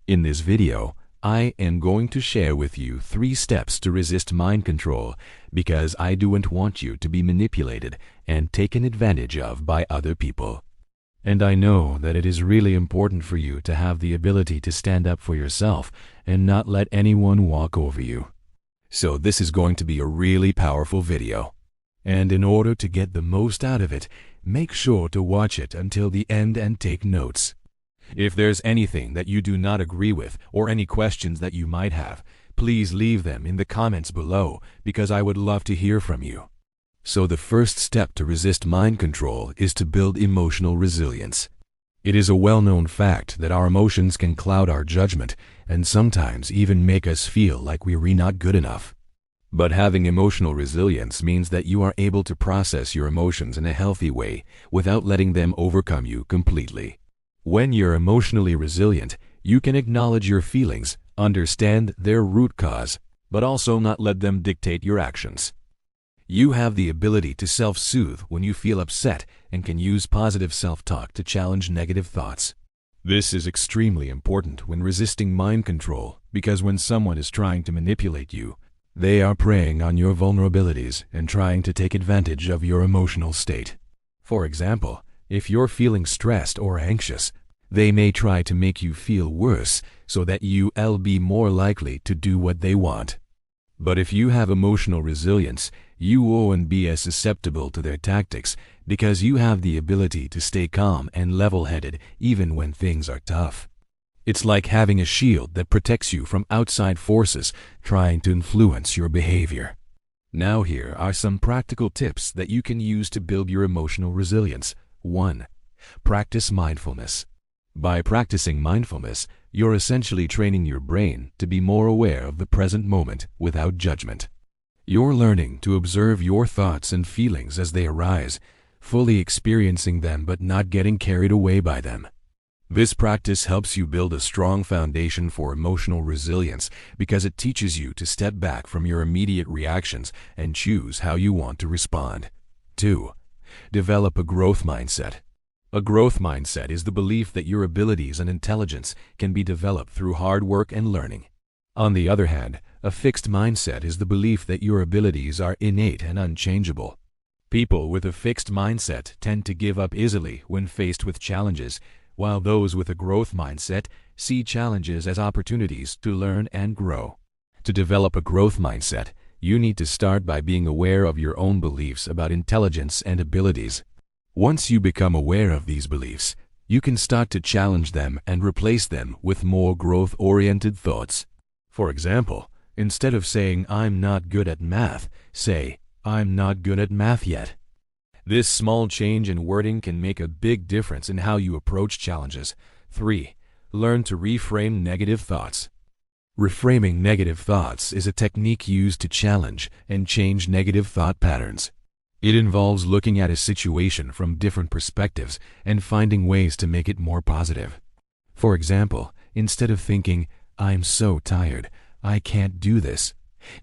In this video, I am going to share with you 3 steps to resist mind control because I don't want you to be manipulated and taken advantage of by other people. And I know that it is really important for you to have the ability to stand up for yourself and not let anyone walk over you. So this is going to be a really powerful video. And in order to get the most out of it, make sure to watch it until the end and take notes. If there's anything that you do not agree with or any questions that you might have, please leave them in the comments below because I would love to hear from you. So the first step to resist mind control is to build emotional resilience. It is a well-known fact that our emotions can cloud our judgment and sometimes even make us feel like we're not good enough. But having emotional resilience means that you are able to process your emotions in a healthy way without letting them overcome you completely. When you're emotionally resilient, you can acknowledge your feelings, understand their root cause, but also not let them dictate your actions. You have the ability to self-soothe when you feel upset and can use positive self-talk to challenge negative thoughts. This is extremely important when resisting mind control because when someone is trying to manipulate you, they are preying on your vulnerabilities and trying to take advantage of your emotional state. For example, if you're feeling stressed or anxious, they may try to make you feel worse so that you'll be more likely to do what they want. But if you have emotional resilience, you won't be as susceptible to their tactics because you have the ability to stay calm and level-headed even when things are tough. It's like having a shield that protects you from outside forces trying to influence your behavior. Now here are some practical tips that you can use to build your emotional resilience. 1. Practice mindfulness. By practicing mindfulness, you're essentially training your brain to be more aware of the present moment without judgment. You're learning to observe your thoughts and feelings as they arise, fully experiencing them but not getting carried away by them. This practice helps you build a strong foundation for emotional resilience because it teaches you to step back from your immediate reactions and choose how you want to respond. 2. Develop a growth mindset. A growth mindset is the belief that your abilities and intelligence can be developed through hard work and learning. On the other hand, a fixed mindset is the belief that your abilities are innate and unchangeable. People with a fixed mindset tend to give up easily when faced with challenges, while those with a growth mindset see challenges as opportunities to learn and grow. To develop a growth mindset, you need to start by being aware of your own beliefs about intelligence and abilities. Once you become aware of these beliefs, you can start to challenge them and replace them with more growth-oriented thoughts. For example, instead of saying, "I'm not good at math," say, "I'm not good at math yet." This small change in wording can make a big difference in how you approach challenges. 3. Learn to reframe negative thoughts. Reframing negative thoughts is a technique used to challenge and change negative thought patterns. It involves looking at a situation from different perspectives and finding ways to make it more positive. For example, instead of thinking, "I'm so tired, I can't do this,"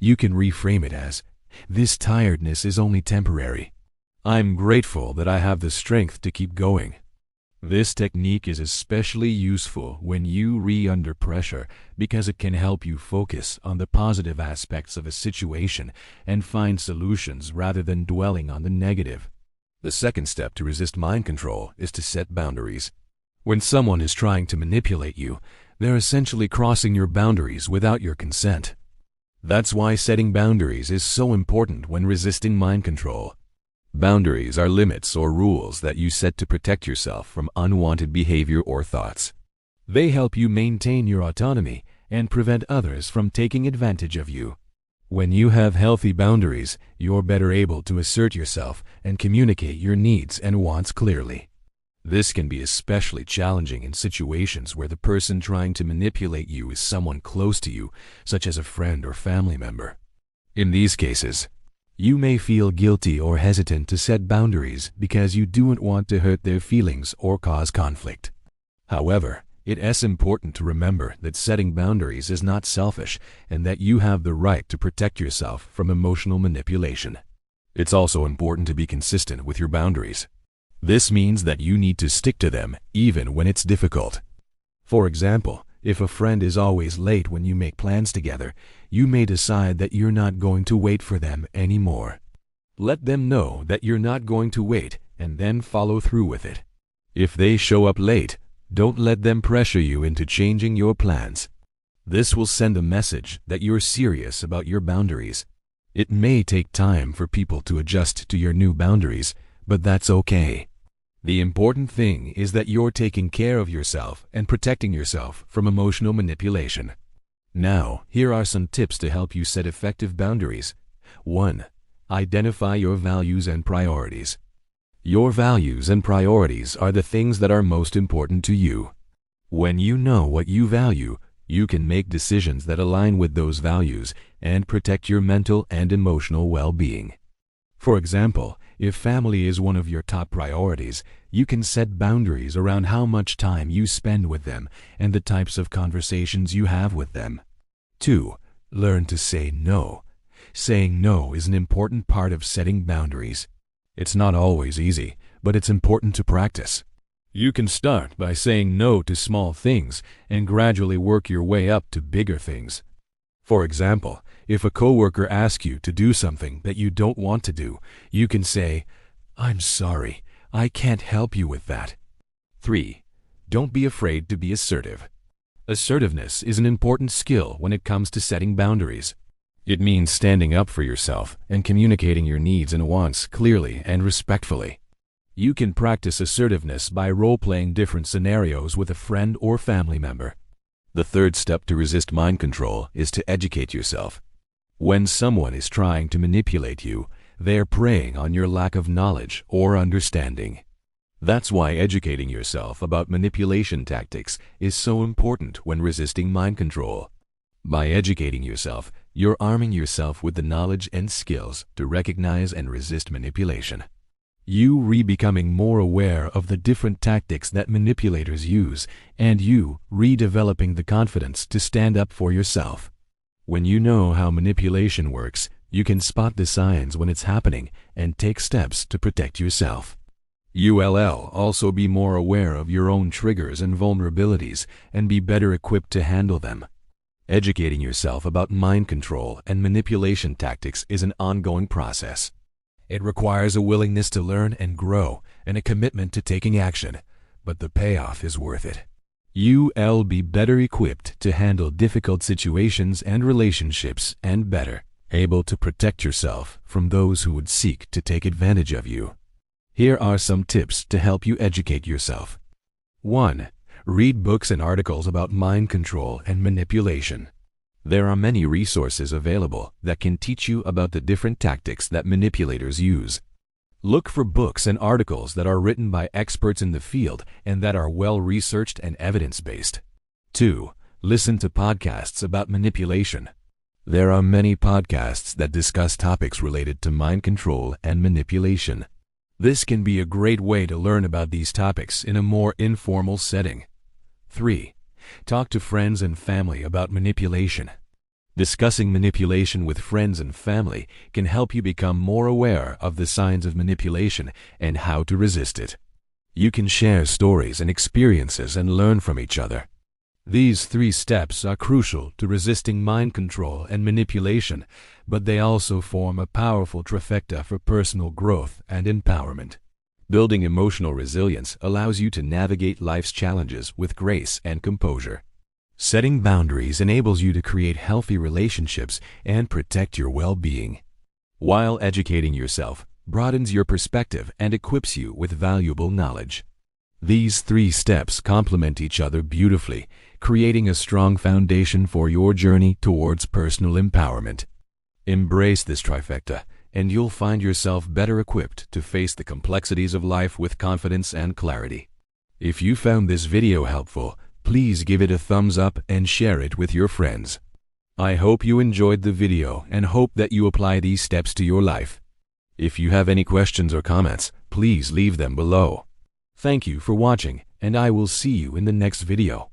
you can reframe it as, "This tiredness is only temporary. I'm grateful that I have the strength to keep going." This technique is especially useful when you're under pressure because it can help you focus on the positive aspects of a situation and find solutions rather than dwelling on the negative. The second step to resist mind control is to set boundaries. When someone is trying to manipulate you, they're essentially crossing your boundaries without your consent. That's why setting boundaries is so important when resisting mind control. Boundaries are limits or rules that you set to protect yourself from unwanted behavior or thoughts. They help you maintain your autonomy and prevent others from taking advantage of you. When you have healthy boundaries, you're better able to assert yourself and communicate your needs and wants clearly. This can be especially challenging in situations where the person trying to manipulate you is someone close to you, such as a friend or family member. In these cases, you may feel guilty or hesitant to set boundaries because you don't want to hurt their feelings or cause conflict. However, it is important to remember that setting boundaries is not selfish and that you have the right to protect yourself from emotional manipulation. It's also important to be consistent with your boundaries. This means that you need to stick to them even when it's difficult. For example, If a friend is always late when you make plans together, you may decide that you're not going to wait for them anymore. Let them know that you're not going to wait and then follow through with it. If they show up late, don't let them pressure you into changing your plans. This will send a message that you're serious about your boundaries. It may take time for people to adjust to your new boundaries, but that's okay. The important thing is that you're taking care of yourself and protecting yourself from emotional manipulation. Now, here are some tips to help you set effective boundaries. 1. Identify your values and priorities. Your values and priorities are the things that are most important to you. When you know what you value, you can make decisions that align with those values and protect your mental and emotional well-being. For example, if family is one of your top priorities, you can set boundaries around how much time you spend with them and the types of conversations you have with them. 2. Learn to say no. Saying no is an important part of setting boundaries. It's not always easy, but it's important to practice. You can start by saying no to small things and gradually work your way up to bigger things. For example, if a coworker asks you to do something that you don't want to do, you can say, "I'm sorry, I can't help you with that." 3. Don't be afraid to be assertive. Assertiveness is an important skill when it comes to setting boundaries. It means standing up for yourself and communicating your needs and wants clearly and respectfully. You can practice assertiveness by role-playing different scenarios with a friend or family member. The third step to resist mind control is to educate yourself. When someone is trying to manipulate you, they're preying on your lack of knowledge or understanding. That's why educating yourself about manipulation tactics is so important when resisting mind control. By educating yourself, you're arming yourself with the knowledge and skills to recognize and resist manipulation. You becoming more aware of the different tactics that manipulators use, and you redeveloping the confidence to stand up for yourself. When you know how manipulation works, you can spot the signs when it's happening and take steps to protect yourself. You'll also be more aware of your own triggers and vulnerabilities and be better equipped to handle them. Educating yourself about mind control and manipulation tactics is an ongoing process. It requires a willingness to learn and grow and a commitment to taking action, but the payoff is worth it. You'll be better equipped to handle difficult situations and relationships and better able to protect yourself from those who would seek to take advantage of you. Here are some tips to help you educate yourself. 1. Read books and articles about mind control and manipulation. There are many resources available that can teach you about the different tactics that manipulators use. Look for books and articles that are written by experts in the field and that are well-researched and evidence-based. 2. Listen to podcasts about manipulation. There are many podcasts that discuss topics related to mind control and manipulation. This can be a great way to learn about these topics in a more informal setting. 3. Talk to friends and family about manipulation. Discussing manipulation with friends and family can help you become more aware of the signs of manipulation and how to resist it. You can share stories and experiences and learn from each other. These 3 steps are crucial to resisting mind control and manipulation, but they also form a powerful trifecta for personal growth and empowerment. Building emotional resilience allows you to navigate life's challenges with grace and composure. Setting boundaries enables you to create healthy relationships and protect your well-being. While educating yourself broadens your perspective and equips you with valuable knowledge. These 3 steps complement each other beautifully, creating a strong foundation for your journey towards personal empowerment. Embrace this trifecta, and you'll find yourself better equipped to face the complexities of life with confidence and clarity. If you found this video helpful, please give it a thumbs up and share it with your friends. I hope you enjoyed the video and hope that you apply these steps to your life. If you have any questions or comments, please leave them below. Thank you for watching, and I will see you in the next video.